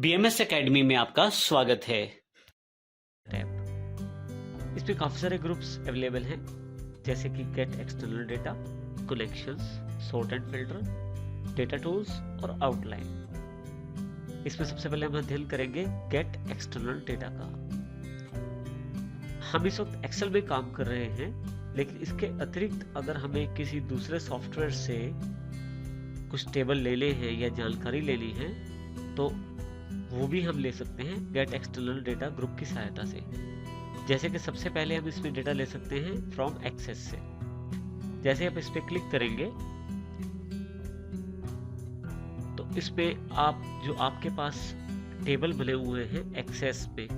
BMS academy में आपका स्वागत है। टैब इसमें काफ़ी सारे ग्रुप्स अवेलेबल हैं, जैसे कि gate external data, collections, sort and filter, data tools और आउटलाइन। इसमें सबसे पहले हम अध्ययन करेंगे गेट एक्सटर्नल डेटा का। हम इस वक्त एक्सेल में काम कर रहे हैं, लेकिन इसके अतिरिक्त अगर हमें किसी दूसरे सॉफ्टवेयर से कुछ टेबल लेने हैं या जानकारी लेनी है तो वो भी हम ले सकते हैं गेट एक्सटर्नल डेटा ग्रुप की सहायता से। जैसे कि सबसे पहले हम इसमें डेटा ले सकते हैं फ्रॉम एक्सेस से। जैसे आप इस पर क्लिक करेंगे तो इसमें आप जो आपके पास टेबल बने हुए हैं एक्सेस में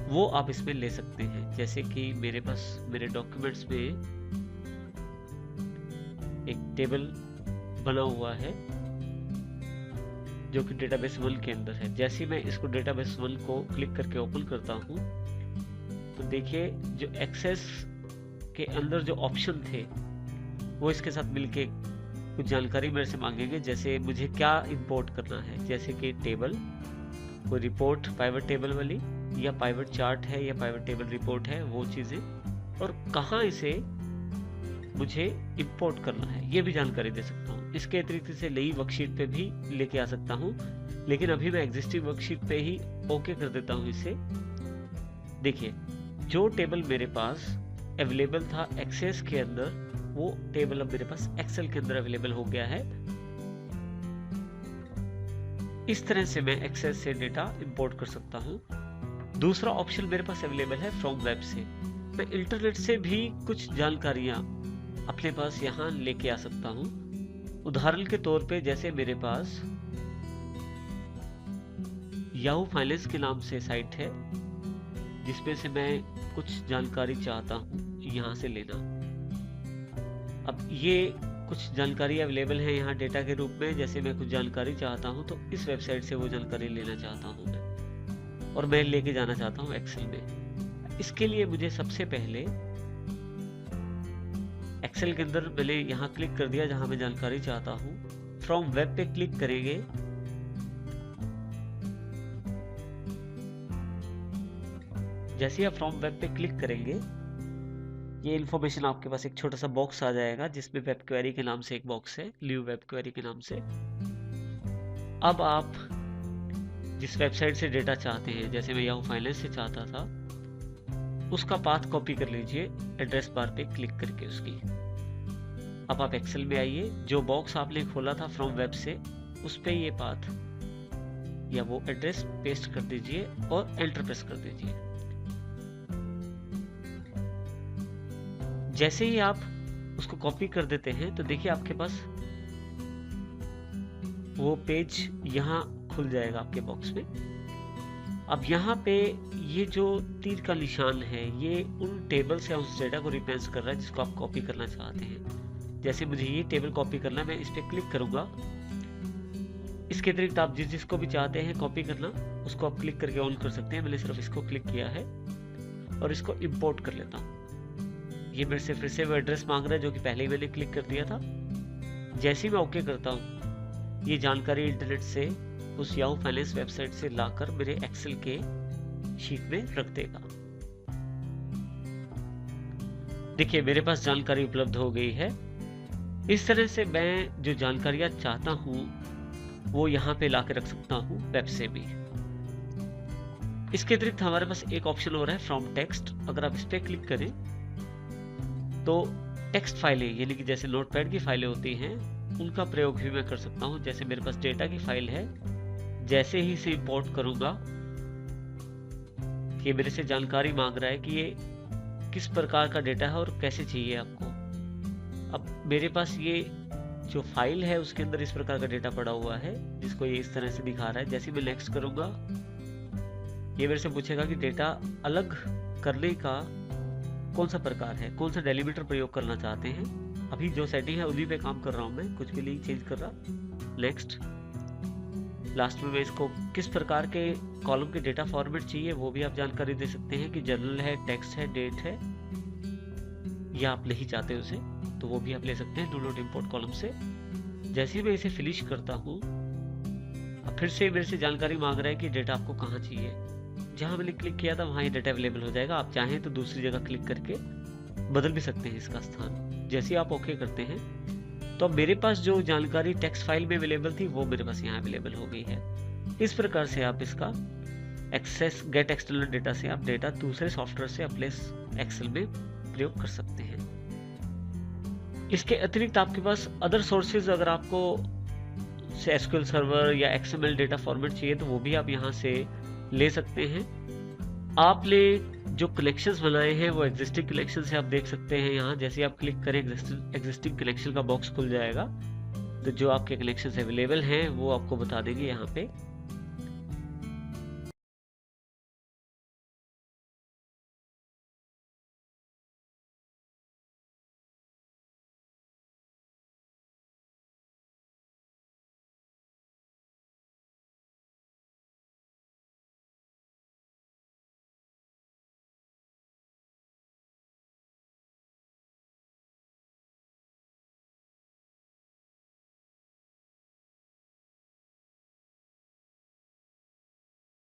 वो आप इसमें ले सकते हैं। जैसे कि मेरे पास मेरे डॉक्यूमेंट्स में एक टेबल बना हुआ है जो कि डेटाबेस 1 के अंदर है। जैसे ही मैं इसको डेटाबेस 1 को क्लिक करके ओपन करता हूँ तो देखिए जो एक्सेस के अंदर जो ऑप्शन थे वो इसके साथ मिलके कुछ जानकारी मेरे से मांगेंगे, जैसे मुझे क्या इंपोर्ट करना है, जैसे कि टेबल, कोई रिपोर्ट पाइवट टेबल वाली या पाइवट चार्ट है या पाइवट टेबल रिपोर्ट है, वो चीज़ें, और कहाँ इसे मुझे इंपोर्ट करना है ये भी जानकारी दे सकता हूँ। इसके अतिरिक्त से नई वर्कशीट पे भी लेके आ सकता हूँ, लेकिन अभी मैं एग्जिस्टिंग वर्कशीट पे ही ओके कर देता हूँ इसे। देखिए जो टेबल मेरे पास अवेलेबल था एक्सेस के अंदर वो टेबल अब मेरे पास एक्सेल के अंदर अवेलेबल हो गया है। इस तरह से मैं एक्सेस से डेटा इंपोर्ट कर सकता हूँ। दूसरा ऑप्शन मेरे पास अवेलेबल है फ्रॉम वेब से। मैं इंटरनेट से भी कुछ जानकारियां अपने पास यहाँ लेके आ सकता हूँ। उदाहरण के तौर पे जैसे मेरे पास याहू फाइनेंस के नाम से साइट है जिसमें से मैं कुछ जानकारी चाहता हूँ यहाँ से लेना। अब ये कुछ जानकारी अवेलेबल है यहाँ डेटा के रूप में। जैसे मैं कुछ जानकारी चाहता हूँ तो इस वेबसाइट से वो जानकारी लेना चाहता हूँ मैं, और मैं लेके जाना चाहता हूँ एक्सेल में। इसके लिए मुझे सबसे पहले एक्सेल के अंदर मैंने यहाँ क्लिक कर दिया जहां मैं जानकारी चाहता हूँ। फ्रॉम वेब पे क्लिक करेंगे, जैसे ही आप फ्रॉम वेब पे क्लिक करेंगे ये इन्फॉर्मेशन आपके पास एक छोटा सा बॉक्स आ जाएगा जिसमें वेब क्वेरी के नाम से एक बॉक्स है, लीव वेब क्वेरी के नाम से। अब आप जिस वेबसाइट से डेटा चाहते हैं, जैसे मैं याहू फाइनेंस से चाहता था, उसका पाथ कॉपी कर लीजिए एड्रेस बार पे क्लिक करके उसकी। अब आप एक्सेल में आइए, जो बॉक्स आपने खोला था फ्रॉम वेब से उस पे ये पाथ या वो एड्रेस पेस्ट कर दीजिए और एंटर प्रेस कर दीजिए। जैसे ही आप उसको कॉपी कर देते हैं तो देखिए आपके पास वो पेज यहाँ खुल जाएगा आपके बॉक्स में। अब यहाँ पे ये जो तीर का निशान है ये उन टेबल से उस डेटा को रिप्रेजेंट कर रहा है जिसको आप कॉपी करना चाहते हैं। जैसे मुझे ये टेबल कॉपी करना है, मैं इस पर क्लिक करूंगा। इसके अतिरिक्त आप जिसको भी चाहते हैं कॉपी करना उसको आप क्लिक करके ऑन कर सकते हैं। मैंने सिर्फ इसको क्लिक किया है और इसको इंपोर्ट कर लेता हूँ। ये मेरे से फिर से वो एड्रेस मांग रहा है जो कि पहले ही मैंने क्लिक कर दिया था। जैसे ही मैं ओके करता हूँ ये जानकारी इंटरनेट से उस याहू फाइनेंस वेबसाइट से लाकर मेरे एक्सेल के शीट में रख देगा। देखिए मेरे पास जानकारी उपलब्ध हो गई है। इस तरह से मैं जो जानकारियां चाहता हूं वो यहाँ पे लाकर रख सकता हूं वेब से भी। इसके अतिरिक्त हमारे पास एक ऑप्शन और है फ्रॉम टेक्स्ट। अगर आप इस पे क्लिक करें तो टेक्स्ट फाइलें यानी कि जैसे नोटपैड की फाइलें होती हैं उनका प्रयोग भी मैं कर सकता हूं। जैसे मेरे पास डेटा की फाइल है, जैसे ही इसे इंपोर्ट करूंगा ये मेरे से जानकारी मांग रहा है कि ये किस प्रकार का डेटा है और कैसे चाहिए आपको। अब मेरे पास ये जो फाइल है उसके अंदर इस प्रकार का डेटा पड़ा हुआ है जिसको ये इस तरह से दिखा रहा है। जैसे मैं नेक्स्ट करूंगा ये मेरे से पूछेगा कि डेटा अलग करने का कौन सा प्रकार है, कौन सा डेलीमीटर प्रयोग करना चाहते हैं। अभी जो सेटिंग है उन्हीं पे काम कर रहा हूं मैं, कुछ भी नहीं चेंज कर रहा। नेक्स्ट, लास्ट में मैं इसको किस प्रकार के कॉलम के डेटा फॉर्मेट चाहिए वो भी आप जानकारी दे सकते हैं कि जर्नल है, टेक्स्ट है, डेट है, या आप नहीं चाहते उसे तो वो भी आप ले सकते हैं डू नॉट इंपोर्ट कॉलम से। जैसे ही मैं इसे फिनिश करता हूँ फिर से मेरे से जानकारी मांग रहा है कि डेटा आपको कहाँ चाहिए। जहाँ मैंने क्लिक किया था वहाँ ये डेटा अवेलेबल हो जाएगा। आप चाहें तो दूसरी जगह क्लिक करके बदल भी सकते हैं इसका स्थान। जैसे ही आप ओके करते हैं तो अब मेरे पास जो जानकारी टेक्स्ट फाइल में अवेलेबल थी वो मेरे पास यहाँ अवेलेबल हो गई है। इस प्रकार से आप इसका एक्सेस गेट एक्सटर्नल डेटा से आप डेटा दूसरे सॉफ्टवेयर से अपने एक्सेल में प्रयोग कर सकते हैं। इसके अतिरिक्त आपके पास अदर सोर्सेज अगर आपको एसक्यूएल सर्वर या एक्सएमएल डेटा फॉर्मेट चाहिए तो वो भी आप यहाँ से ले सकते हैं। आपने जो कलेक्शंस बनाए हैं वो एग्जिस्टिंग कलेक्शन से आप देख सकते हैं। यहाँ जैसे आप क्लिक करें एग्जिस्टिंग कलेक्शन का बॉक्स खुल जाएगा, तो जो आपके कलेक्शंस अवेलेबल हैं वो आपको बता देंगे यहाँ पे।